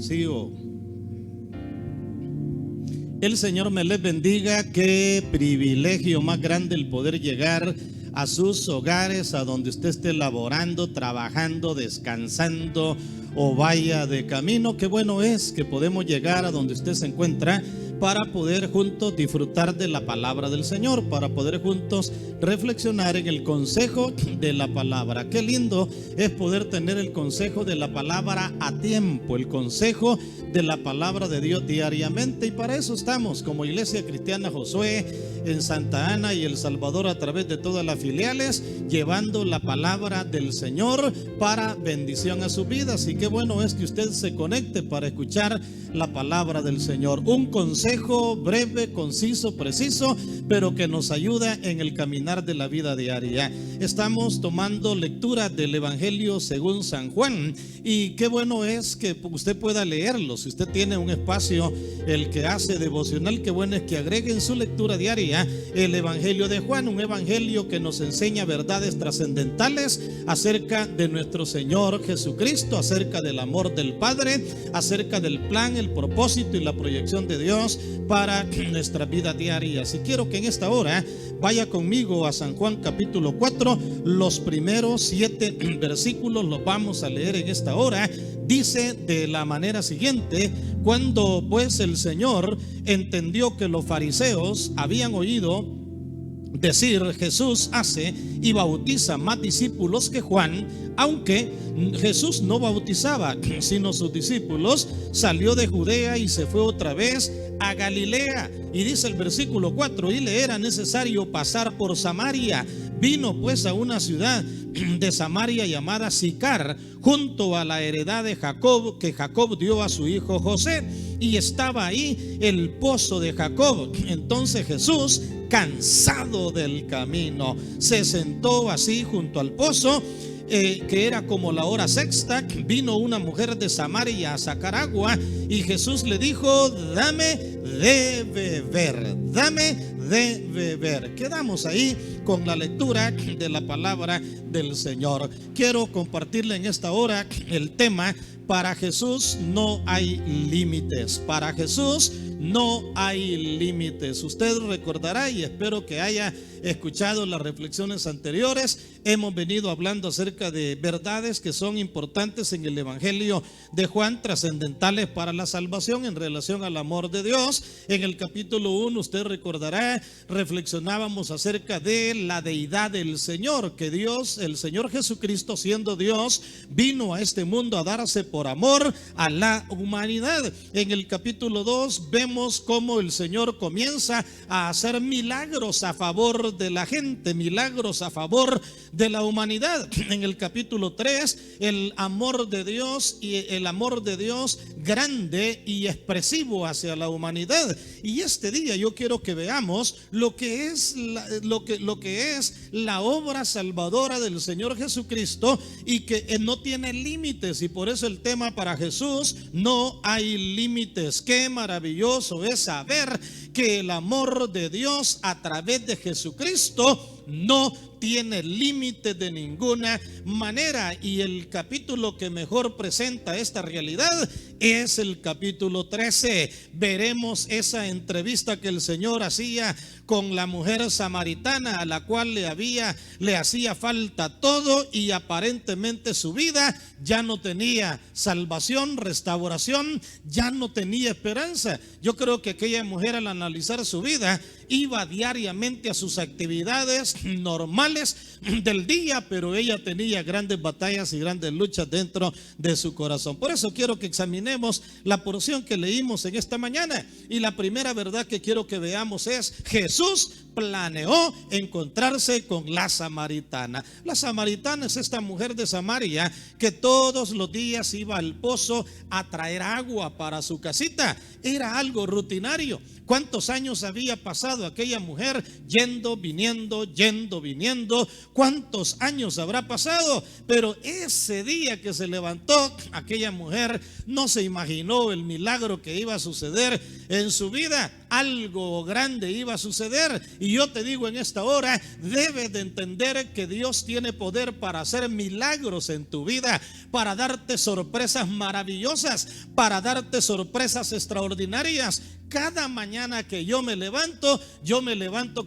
Sigo. El Señor me les bendiga. Qué privilegio más grande el poder llegar a sus hogares, a donde usted esté laborando, trabajando, descansando o vaya de camino. Qué bueno es que podemos llegar a donde usted se encuentra para poder juntos disfrutar de la palabra del Señor, para poder juntos reflexionar en el consejo de la palabra. Qué lindo es poder tener el consejo de la palabra a tiempo, el consejo de la palabra de Dios diariamente, y para eso estamos como Iglesia Cristiana Josué en Santa Ana y El Salvador, a través de todas las filiales, llevando la palabra del Señor para bendición a su vida. Así que bueno es que usted se conecte para escuchar la palabra del Señor, un consejo breve, conciso, preciso, pero que nos ayuda en el caminar de la vida diaria. Estamos tomando lectura del Evangelio según San Juan, y qué bueno es que usted pueda leerlo. Si usted tiene un espacio, el que hace devocional, qué bueno es que agregue en su lectura diaria el Evangelio de Juan, un evangelio que nos enseña verdades trascendentales acerca de nuestro Señor Jesucristo, acerca del amor del Padre, acerca del plan, el propósito y la proyección de Dios para nuestra vida diaria. Si quiero que en esta hora vaya conmigo a San Juan capítulo 4, los primeros 7 versículos los vamos a leer en esta hora. Dice de la manera siguiente: cuando pues el Señor entendió que los fariseos habían oído decir, Jesús hace y bautiza más discípulos que Juan, aunque Jesús no bautizaba sino sus discípulos, salió de Judea y se fue otra vez a Galilea. Y dice el versículo 4: y le era necesario pasar por Samaria. Vino pues a una ciudad de Samaria llamada Sicar, junto a la heredad de Jacob, que Jacob dio a su hijo José, y estaba ahí el pozo de Jacob. Entonces Jesús, cansado del camino, se sentó así junto al pozo, que era como la hora sexta. Vino una mujer de Samaria a sacar agua, y Jesús le dijo: dame de beber, dame de beber. Quedamos ahí con la lectura de la palabra del Señor. Quiero compartirle en esta hora el tema: para Jesús no hay límites. Para Jesús no hay límites. Usted recordará, y espero que haya escuchado las reflexiones anteriores, hemos venido hablando acerca de verdades que son importantes en el Evangelio de Juan, trascendentales para la salvación en relación al amor de Dios. En el capítulo 1, usted recordará, reflexionábamos acerca de la deidad del Señor, que Dios, el Señor Jesucristo, siendo Dios, vino a este mundo a darse por amor a la humanidad. En el capítulo 2 vemos cómo el Señor comienza a hacer milagros a favor de la gente, milagros a favor de la humanidad. En el capítulo 3, el amor de Dios, y el amor de Dios grande y expresivo hacia la humanidad. Y este día yo quiero que veamos lo que es la obra salvadora del Señor Jesucristo, y que no tiene límites, y por eso el tema: para Jesús no hay límites. Qué maravilloso es saber que el amor de Dios a través de Jesucristo no tiene límite de ninguna manera. Y el capítulo que mejor presenta esta realidad es el capítulo 13. Veremos esa entrevista que el Señor hacía con la mujer samaritana, a la cual le hacía falta todo, y aparentemente su vida ya no tenía salvación, restauración, ya no tenía esperanza. Yo creo que aquella mujer, al analizar su vida, iba diariamente a sus actividades normales del día, pero ella tenía grandes batallas y grandes luchas dentro de su corazón. Por eso quiero que examinemos la porción que leímos en esta mañana, y la primera verdad que quiero que veamos es: Jesús planeó encontrarse con la samaritana. La samaritana es esta mujer de Samaria que todos los días iba al pozo a traer agua para su casita. Era algo rutinario. ¿Cuántos años había pasado aquella mujer yendo, viniendo, yendo, viniendo? ¿Cuántos años habrá pasado? Pero ese día que se levantó aquella mujer, no se imaginó el milagro que iba a suceder en su vida, algo grande iba a suceder. Y yo te digo en esta hora, debes de entender que Dios tiene poder para hacer milagros en tu vida, para darte sorpresas maravillosas, para darte sorpresas extraordinarias. Cada mañana que yo me levanto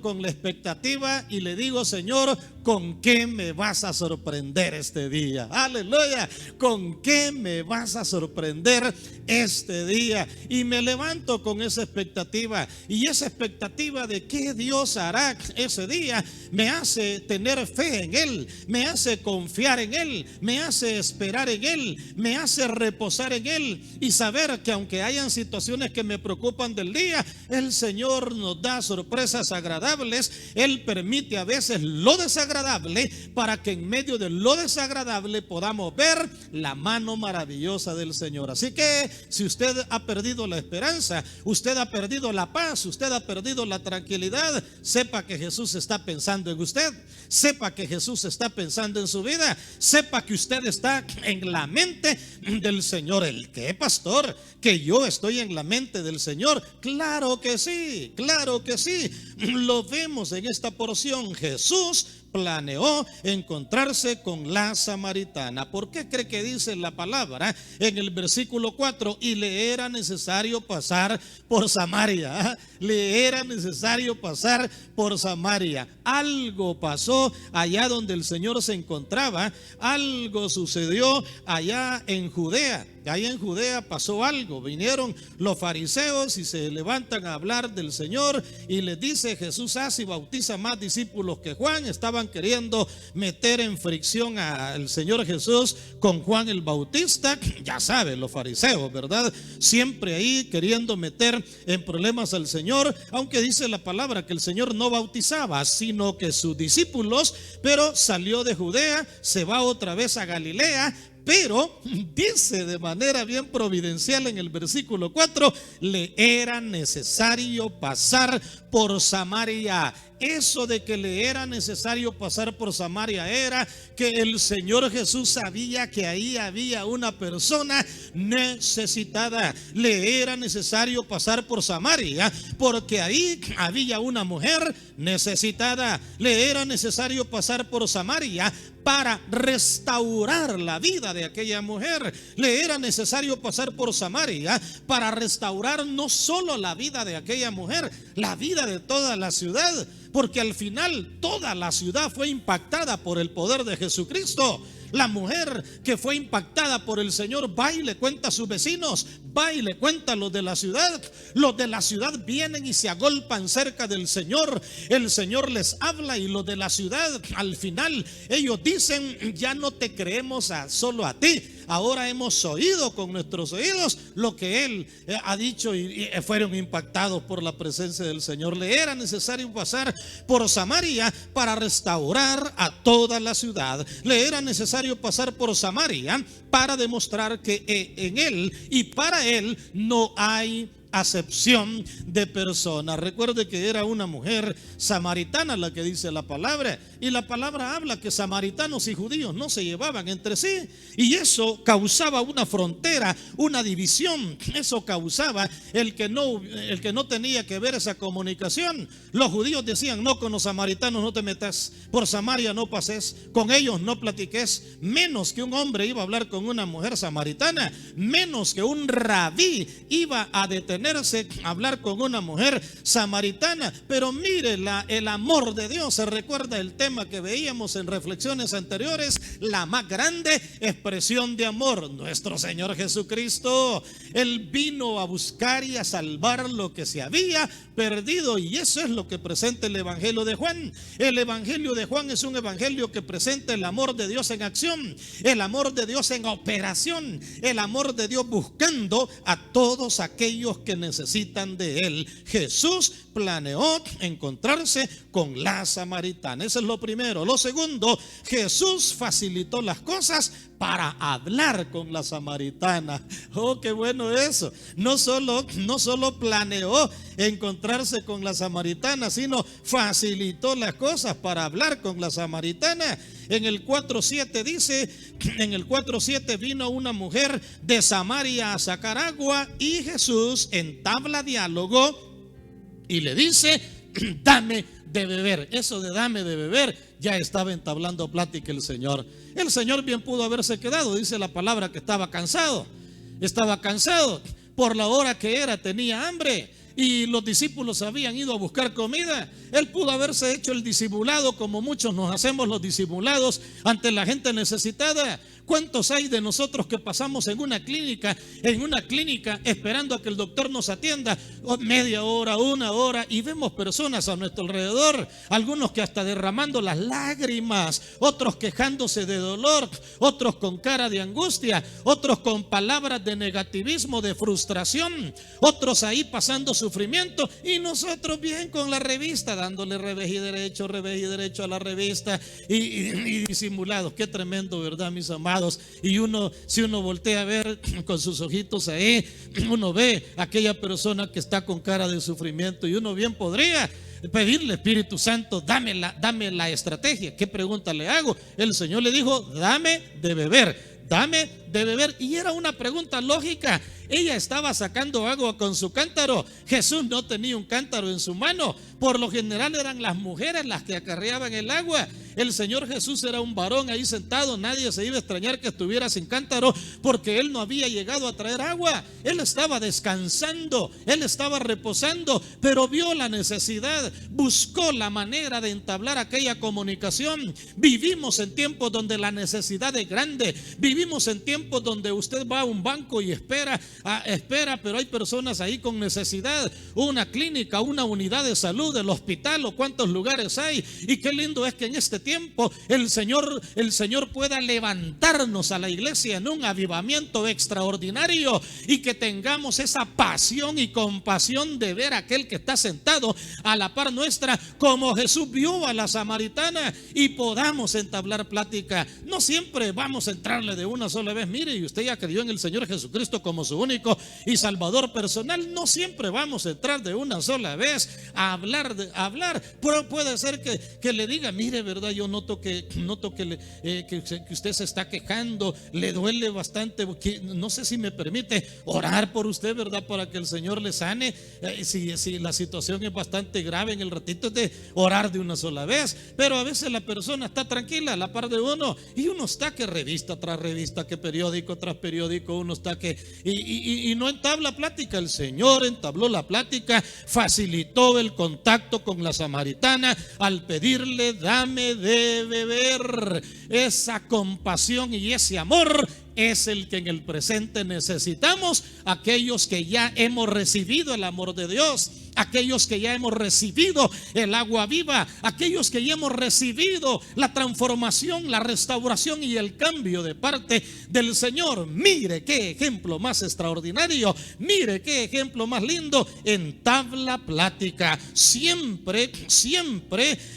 con la expectativa y le digo: Señor, ¿con qué me vas a sorprender este día? Aleluya, ¿con qué me vas a sorprender este día? Y me levanto con esa expectativa, y esa expectativa de qué Dios hará ese día me hace tener fe en Él, me hace confiar en Él, me hace esperar en Él, me hace reposar en Él y saber que aunque hayan situaciones que me preocupan del día, el Señor nos da sorpresas agradables. Él permite a veces lo desagradable para que en medio de lo desagradable podamos ver la mano maravillosa del Señor. Así que si usted ha perdido la esperanza, usted ha perdido la paz, usted ha perdido la tranquilidad, sepa que Jesús está pensando en usted, sepa que Jesús está pensando en su vida, sepa que usted está en la mente del Señor. ¿El qué, pastor? ¿Que yo estoy en la mente del Señor? Claro que sí, claro que sí. Lo vemos en esta porción. Jesús planeó encontrarse con la samaritana. ¿Por qué cree que dice la palabra en el versículo 4? Y le era necesario pasar por Samaria. Le era necesario pasar por Samaria. Algo pasó allá donde el Señor se encontraba. Algo sucedió allá en Judea. Allá en Judea pasó algo. Vinieron los fariseos y se levantan a hablar del Señor y les dice: Jesús hace y bautiza más discípulos que Juan. Estaban queriendo meter en fricción al Señor Jesús con Juan el Bautista. Ya saben, los fariseos, ¿verdad? Siempre ahí queriendo meter en problemas al Señor, aunque dice la palabra que el Señor no bautizaba, sino que sus discípulos. Pero salió de Judea, se va otra vez a Galilea. Pero dice de manera bien providencial en el versículo 4: le era necesario pasar por Samaria. Eso de que le era necesario pasar por Samaria era que el Señor Jesús sabía que ahí había una persona necesitada. Le era necesario pasar por Samaria porque ahí había una mujer necesitada. Le era necesario pasar por Samaria para restaurar la vida de aquella mujer. Le era necesario pasar por Samaria para restaurar no solo la vida de aquella mujer, la vida de toda la ciudad, porque al final toda la ciudad fue impactada por el poder de Jesucristo. La mujer que fue impactada por el Señor va y le cuenta a sus vecinos, va y le cuenta a los de la ciudad. Los de la ciudad vienen y se agolpan cerca del Señor. El Señor les habla y los de la ciudad al final ellos dicen: ya no te creemos solo a ti, ahora hemos oído con nuestros oídos lo que Él ha dicho, y fueron impactados por la presencia del Señor. Le era necesario pasar por Samaria para restaurar a toda la ciudad. Le era necesario pasar por Samaria para demostrar que en Él y para Él no hay acepción de personas. Recuerde que era una mujer samaritana la que dice la palabra, y la palabra habla que samaritanos y judíos no se llevaban entre sí, y eso causaba una frontera, una división. Eso causaba el que no tenía que ver esa comunicación. Los judíos decían: no, con los samaritanos no te metas, por Samaria no pases, con ellos no platiques. Menos que un hombre iba a hablar con una mujer samaritana, menos que un rabí iba a detenerse a hablar con una mujer samaritana. Pero mire el amor de Dios. Se recuerda el tema que veíamos en reflexiones anteriores: la más grande expresión de amor, nuestro Señor Jesucristo. Él vino a buscar y a salvar lo que se había perdido, y eso es lo que presenta el Evangelio de Juan. El Evangelio de Juan es un evangelio que presenta el amor de Dios en acción, el amor de Dios en operación, el amor de Dios buscando a todos aquellos que necesitan de Él. Jesús planeó encontrarse con la samaritana. Eso es lo primero. Lo segundo, Jesús facilitó las cosas para hablar con la samaritana. Oh, qué bueno eso. No solo planeó encontrarse con la samaritana, sino facilitó las cosas para hablar con la samaritana. En el 4:7 dice, en el 4:7 vino una mujer de Samaria a sacar agua y Jesús entabla diálogo y le dice, dame de beber. Eso de dame de beber, ya estaba entablando plática el Señor. El Señor bien pudo haberse quedado, dice la palabra que estaba cansado por la hora que era, tenía hambre y los discípulos habían ido a buscar comida. Él pudo haberse hecho el disimulado, como muchos nos hacemos los disimulados ante la gente necesitada. ¿Cuántos hay de nosotros que pasamos en una clínica esperando a que el doctor nos atienda media hora, una hora, y vemos personas a nuestro alrededor, algunos que hasta derramando las lágrimas, otros quejándose de dolor, otros con cara de angustia, otros con palabras de negativismo, de frustración, otros ahí pasando sufrimiento, y nosotros bien con la revista, dándole revés y derecho a la revista y disimulados. Qué tremendo, ¿verdad, mis amados? Y si uno voltea a ver con sus ojitos ahí, uno ve a aquella persona que está con cara de sufrimiento, y uno bien podría pedirle, Espíritu Santo, dame la estrategia. ¿Qué pregunta le hago? El Señor le dijo, dame de beber. Y era una pregunta lógica. Ella estaba sacando agua con su cántaro. Jesús no tenía un cántaro en su mano. Por lo general eran las mujeres las que acarreaban el agua. El Señor Jesús era un varón ahí sentado. Nadie se iba a extrañar que estuviera sin cántaro, porque Él no había llegado a traer agua. Él estaba descansando, Él estaba reposando, pero vio la necesidad, buscó la manera de entablar aquella comunicación. Vivimos en tiempos donde la necesidad es grande. Vivimos en tiempos donde usted va a un banco y espera, pero hay personas ahí con necesidad. Una clínica, una unidad de salud, el hospital, o cuántos lugares hay. Y qué lindo es que en este tiempo el Señor pueda levantarnos a la iglesia en un avivamiento extraordinario, y que tengamos esa pasión y compasión de ver a aquel que está sentado a la par nuestra, como Jesús vio a la samaritana, y podamos entablar plática. No siempre vamos a entrarle de una sola vez. Mire, y usted ya creyó en el Señor Jesucristo como su único y Salvador personal. No siempre vamos a entrar de una sola vez a hablar, pero puede ser que le diga, mire, verdad, yo noto que usted se está quejando, le duele bastante, no sé si me permite orar por usted, verdad, para que el Señor le sane. Si la situación es bastante grave, en el ratito es de orar de una sola vez. Pero a veces la persona está tranquila a la par de uno, y uno está que revista tras revista, que periódico tras periódico, uno está que y no entabla plática. El Señor entabló la plática, facilitó el contacto con la samaritana al pedirle, dame de beber. Esa compasión y ese amor es el que en el presente necesitamos, aquellos que ya hemos recibido el amor de Dios, aquellos que ya hemos recibido el agua viva, aquellos que ya hemos recibido la transformación, la restauración y el cambio de parte del Señor. Mire qué ejemplo más extraordinario, mire qué ejemplo más lindo. Entabla plática. Siempre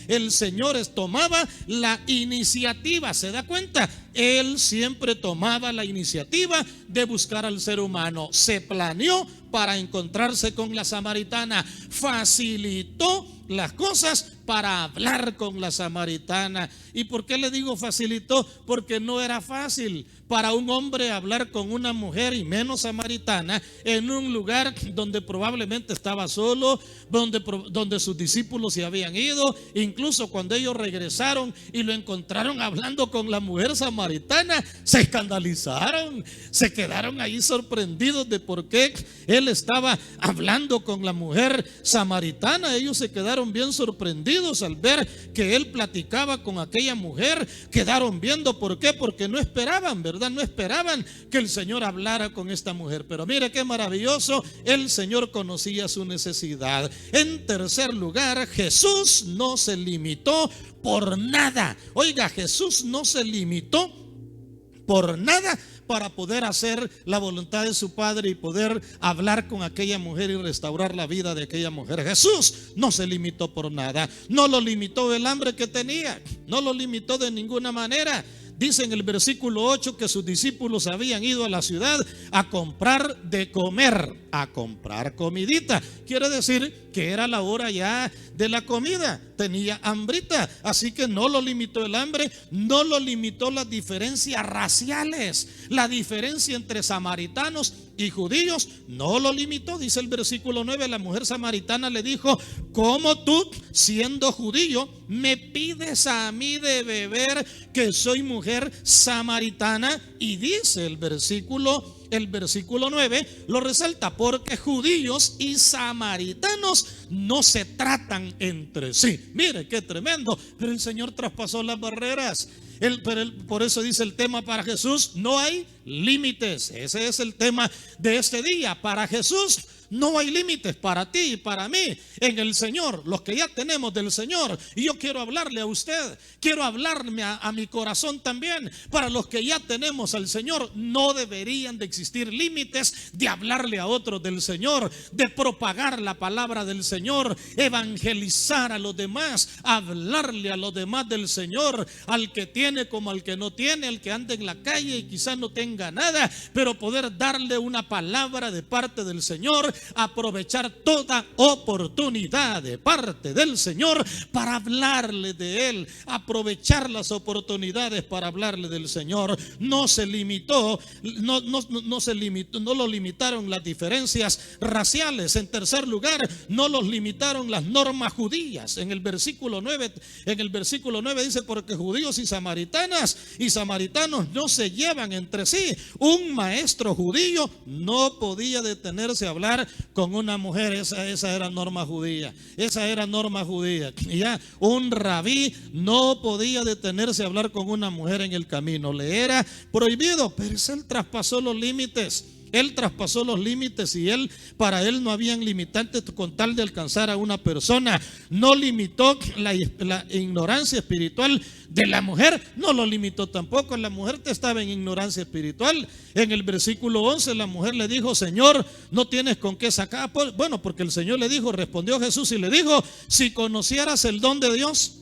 el Señor tomaba la iniciativa. ¿Se da cuenta? Él siempre tomaba la iniciativa de buscar al ser humano. Se planeó para encontrarse con la samaritana, facilitó las cosas para hablar con la samaritana. ¿Y por qué le digo facilitó? Porque no era fácil para un hombre hablar con una mujer, y menos samaritana, en un lugar donde probablemente estaba solo, donde sus discípulos se habían ido. Incluso cuando ellos regresaron y lo encontraron hablando con la mujer samaritana, se escandalizaron, se quedaron ahí sorprendidos de por qué él estaba hablando con la mujer samaritana. Ellos se quedaron bien sorprendidos al ver que él platicaba con aquella mujer. Quedaron viendo por qué, porque no esperaban, ¿verdad? No esperaban que el Señor hablara con esta mujer. Pero mire qué maravilloso, el Señor conocía su necesidad. En tercer lugar, Jesús no se limitó por nada. Oiga, Jesús no se limitó por nada, para poder hacer la voluntad de su Padre y poder hablar con aquella mujer y restaurar la vida de aquella mujer. Jesús no se limitó por nada, no lo limitó el hambre que tenía, no lo limitó de ninguna manera. Dice en el versículo 8 que sus discípulos habían ido a la ciudad a comprar de comer, a comprar comidita. Quiere decir que era la hora ya de la comida, tenía hambrita. Así que no lo limitó el hambre, no lo limitó las diferencias raciales, la diferencia entre samaritanos y judíos, no lo limitó. Dice el versículo 9, la mujer samaritana le dijo: ¿cómo tú, siendo judío, me pides a mí de beber, que soy mujer samaritana? Y dice el versículo 9 lo resalta: porque judíos y samaritanos no se tratan entre sí. Mire qué tremendo. Pero el Señor traspasó las barreras. Por eso dice el tema para Jesús: no hay límites. Ese es el tema de este día. Para Jesús no hay límites, para ti y para mí, en el Señor, los que ya tenemos del Señor. Y yo quiero hablarle a usted, quiero hablarme a mi corazón también. Para los que ya tenemos al Señor, no deberían de existir límites de hablarle a otros del Señor, de propagar la palabra del Señor, evangelizar a los demás, hablarle a los demás del Señor, al que tiene como al que no tiene, al que anda en la calle y quizás no tenga nada, pero poder darle una palabra de parte del Señor, aprovechar toda oportunidad de parte del Señor para hablarle de Él, aprovechar las oportunidades para hablarle del Señor. No se limitó, no lo limitaron las diferencias raciales. En tercer lugar, no los limitaron las normas judías. En el versículo 9 dice: porque judíos y samaritanos no se llevan entre sí. Un maestro judío no podía detenerse a hablar con una mujer. Esa era norma judía. Y ya un rabí no podía detenerse a hablar con una mujer en el camino. Le era prohibido, pero él traspasó los límites. Y para él no habían limitantes con tal de alcanzar a una persona. No limitó la ignorancia espiritual de la mujer, no lo limitó tampoco. La mujer estaba en ignorancia espiritual. En el versículo 11 la mujer le dijo: Señor, no tienes con qué sacar. Bueno, porque el Señor le dijo, respondió Jesús y le dijo: si conocieras el don de Dios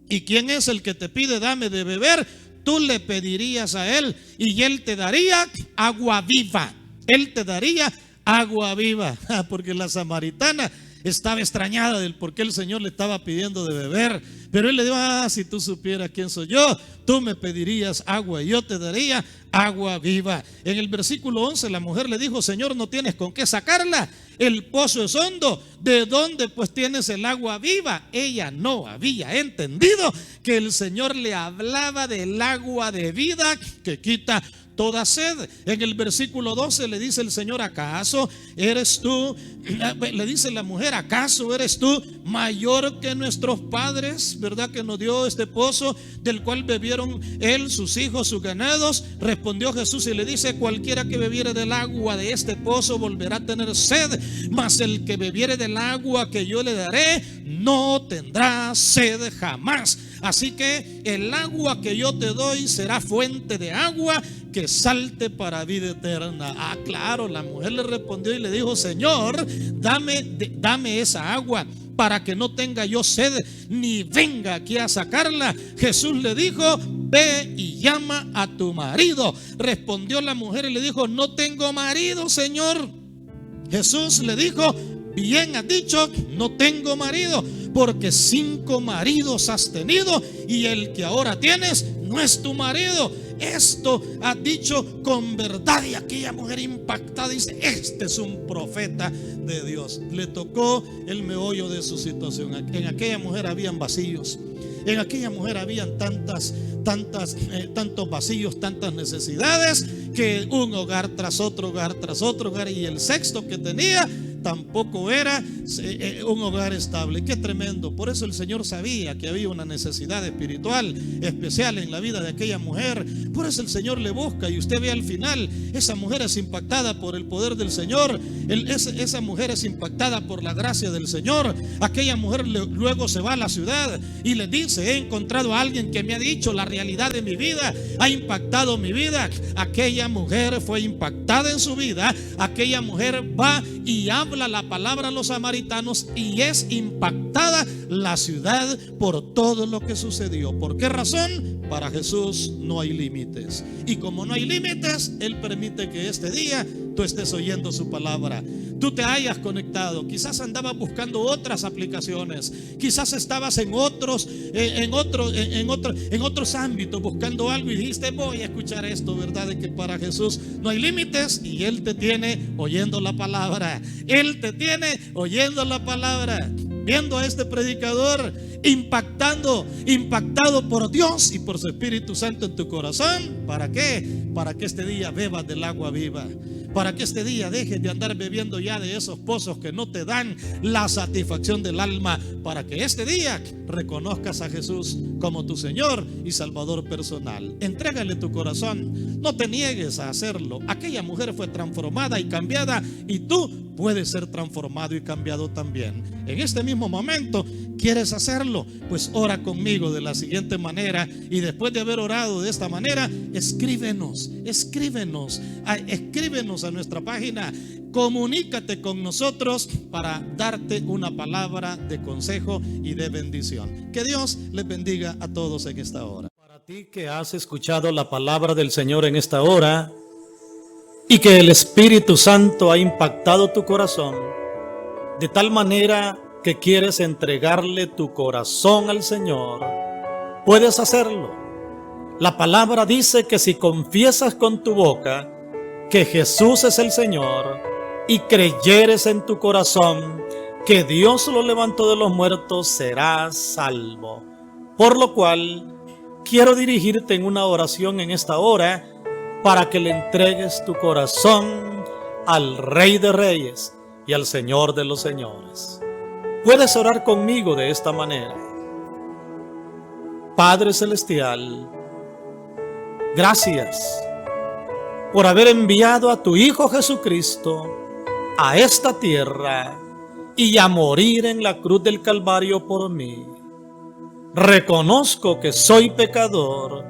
y quién es el que te pide dame de beber, tú le pedirías a Él y Él te daría agua viva. Porque la samaritana estaba extrañada del por qué el Señor le estaba pidiendo de beber. Pero Él le dijo: si tú supieras quién soy yo, tú me pedirías agua y yo te daría agua viva. En el versículo 11 la mujer le dijo: Señor, no tienes con qué sacarla, el pozo es hondo, ¿de dónde pues tienes el agua viva? Ella no había entendido que el Señor le hablaba del agua de vida que quita toda sed. En el versículo 12 le dice el Señor: ¿acaso eres tú? Le dice la mujer: ¿acaso eres tú mayor que nuestros padres, verdad, que nos dio este pozo del cual bebieron él, sus hijos, sus ganados? Respondió Jesús y le dice: cualquiera que bebiere del agua de este pozo volverá a tener sed, mas el que bebiere del agua que yo le daré no tendrá sed jamás. Así que el agua que yo te doy será fuente de agua que salte para vida eterna. Claro, la mujer le respondió y le dijo: Señor, dame esa agua para que no tenga yo sed ni venga aquí a sacarla. Jesús le dijo: ve y llama a tu marido. Respondió la mujer y le dijo: no tengo marido, Señor. Jesús le dijo: bien has dicho, no tengo marido, porque 5 maridos has tenido y el que ahora tienes no es tu marido. Esto has dicho con verdad. Y aquella mujer impactada dice: este es un profeta de Dios. Le tocó el meollo de su situación. En aquella mujer habían vacíos. En aquella mujer habían tantos vacíos, tantas necesidades, que un hogar tras otro hogar, y el sexto que tenía tampoco era un hogar estable. Qué tremendo. Por eso el Señor sabía que había una necesidad espiritual especial en la vida de aquella mujer. Por eso el Señor le busca, y usted ve al final, esa mujer es impactada por el poder del Señor. Esa mujer es impactada por la gracia del Señor. Aquella mujer luego se va a la ciudad y le dice: he encontrado a alguien que me ha dicho la realidad de mi vida, ha impactado mi vida. Aquella mujer fue impactada en su vida. Aquella mujer va y habla la palabra a los samaritanos, y es impactada la ciudad por todo lo que sucedió. ¿Por qué razón? Para Jesús no hay límites, y como no hay límites, Él permite que este día tú estés oyendo su palabra, tú te hayas conectado. Quizás andabas buscando otras aplicaciones, quizás estabas en otros ámbitos buscando algo, y dijiste: voy a escuchar esto, ¿verdad? De que para Jesús no hay límites, y Él te tiene oyendo la palabra. Él te tiene oyendo la palabra, viendo a este predicador impactado por Dios y por su Espíritu Santo en tu corazón. ¿Para qué? Para que este día bebas del agua viva, para que este día dejes de andar bebiendo ya de esos pozos que no te dan la satisfacción del alma, para que este día reconozcas a Jesús como tu Señor y Salvador personal. Entrégale tu corazón, no te niegues a hacerlo. Aquella mujer fue transformada y cambiada, y tú puedes ser transformado y cambiado también. En este mismo momento, ¿quieres hacerlo? Pues ora conmigo de la siguiente manera, y después de haber orado de esta manera, escríbenos a nuestra página. Comunícate con nosotros para darte una palabra de consejo y de bendición. Que Dios les bendiga a todos en esta hora. Para ti que has escuchado la palabra del Señor en esta hora, y que el Espíritu Santo ha impactado tu corazón de tal manera que quieres entregarle tu corazón al Señor, puedes hacerlo. La palabra dice que si confiesas con tu boca que Jesús es el Señor y creyeres en tu corazón que Dios lo levantó de los muertos, serás salvo. Por lo cual, quiero dirigirte en una oración en esta hora para que le entregues tu corazón al Rey de Reyes y al Señor de los Señores. Puedes orar conmigo de esta manera: Padre Celestial, gracias por haber enviado a tu Hijo Jesucristo a esta tierra y a morir en la cruz del Calvario por mí. Reconozco que soy pecador,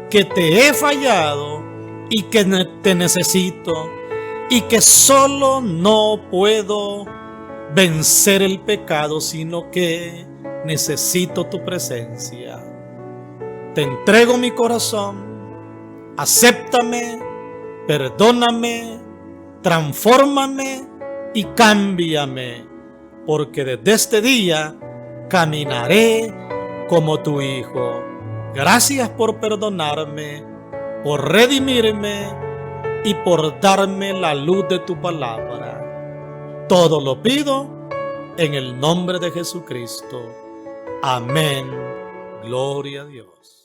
que te he fallado y que te necesito, y que solo no puedo vencer el pecado, sino que necesito tu presencia. Te entrego mi corazón, acéptame, perdóname, transfórmame y cámbiame, porque desde este día caminaré como tu Hijo. Gracias por perdonarme, por redimirme y por darme la luz de tu palabra. Todo lo pido en el nombre de Jesucristo. Amén. Gloria a Dios.